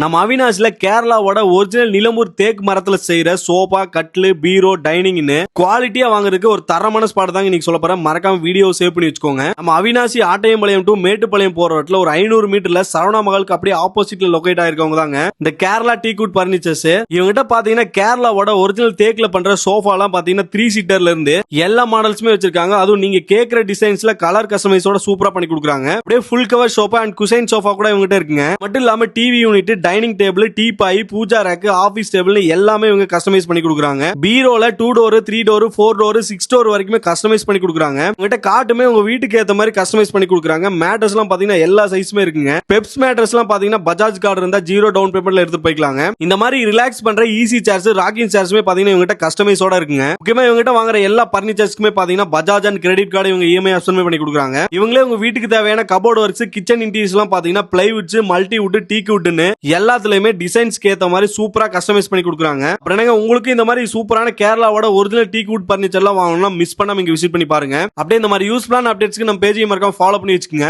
நம்ம அவினாஷ்ல கேரளாவோட ஒரிஜினல் நிலம்பூர் தேக்கு மரத்துல செய்யற சோபா, கட்லு, பீரோ, டைனிங்னு குவாலிட்டியா வாங்குறதுக்கு ஒரு தரமான ஸ்பாட் தாங்க இன்னைக்கு சொல்ல போறேன். மறக்காம வீடியோ சேவ் பண்ணி வச்சுக்கோங்க. நம்ம அவினாசி ஆட்டையம்பாளையம் டு மேட்டுப்பாளையம் போற ரோட்ல ஒரு 500 மீட்டர்ல சரவணா மகாலுக்கு அப்படியே ஆப்போசிட்ல லொகேட் ஆயிருக்கவங்க தாங்க இந்த கேரளா டீக்குட் பர்னிச்சர்ஸ். இவங்ககிட்ட பாத்தீங்கன்னா கேரளாவோட ஒரிஜினல் தேக்குல பண்ற சோஃபா எல்லாம் பாத்தீங்கன்னா 3 சீட்டர்ல இருந்து எல்லா மாடல்ஸுமே வச்சிருக்காங்க. அதுவும் நீங்க கேக்குற டிசைன்ஸ்ல கலர் கஸ்டமைஸோட சூப்பரா பண்ணி கொடுக்குறாங்க. அப்படியே full cover sofa and cushion sofa கூட இவங்ககிட்ட இருக்குங்க. மட்டும் இல்லாம TV unit, dining table, teapoy, puja rack, office table எல்லாமே இவங்க கஸ்டமைஸ் பண்ணி கொடுக்குறாங்க. பீரோல 2 டோர், 3 டோர், 4 டோர், 6 டோர் வரைக்குமே கஸ்டமைஸ் பண்ணி கொடுக்குறாங்க. உங்ககிட்ட காட்டுமே உங்க வீட்டுக்கு ஏத்த மாதிரி கஸ்டமைஸ் பண்ணி கொடுக்குறாங்க. மேட்ரஸ் எல்லாம் பாத்தீங்கன்னா எல்லா சைஸுமே இருக்குங்க. பெப்ஸ் மேட்ரஸ் எல்லாம் பாத்தீங்கன்னா பஜாஜ் கார்டு இருந்தா 0 டவுன் பேமெண்ட்ல எடுத்து போய்க்கலாங்க. இந்த மாதிரி ரிலாக்ஸ் பண்ற ஈஸி சேர்ஸ், ராக்கிங் சேர்ஸ்மே பாத்தீங்கன்னா இவங்ககிட்ட கஸ்டமைஸோட இருக்குங்க. முக்கியமா இவங்ககிட்ட வாங்குற எல்லா பர்னிச்சர்ஸ்க்குமே பாத்தீங்கன்னா பஜாஜ் அண்ட் கிரெடிட் கார்டு இவங்க இஎம்ஐ ஆப்ஷன் பண்ணி கொடுக்குறாங்க. இவங்களே உங்க வீட்டுக்கு தேவையான கபோர்ட் ஒர்க்ஸ், கிச்சன் இன்டீரியர்ஸ் எல்லாம் பாத்தீங்கன்னா பிளைவுட்ஸ், மல்டிவுட், டீக்வுட்னு எல்லாத்துலயுமே டிசைன்ஸ்க்கு ஏத்த மாதிரி சூப்பரா கஸ்டமைஸ் பண்ணி கொடுக்குறாங்க. அப்புறம் உங்களுக்கு இந்த மாதிரி சூப்பரான கேரளாவோட ஒரிஜினல் டீக்வுட் பர்னிச்சர் எல்லாம் வாங்கணும்னா மிஸ் பண்ணாம இங்க விசிட் பண்ணி பாருங்க. அப்படியே இந்த மாதிரி யூஸ்ஃபுல்லான அப்டேட்ஸ்க்கு நம்ம பேஜையும் மறக்காம ஃபாலோ பண்ணி வச்சுக்கோங்க.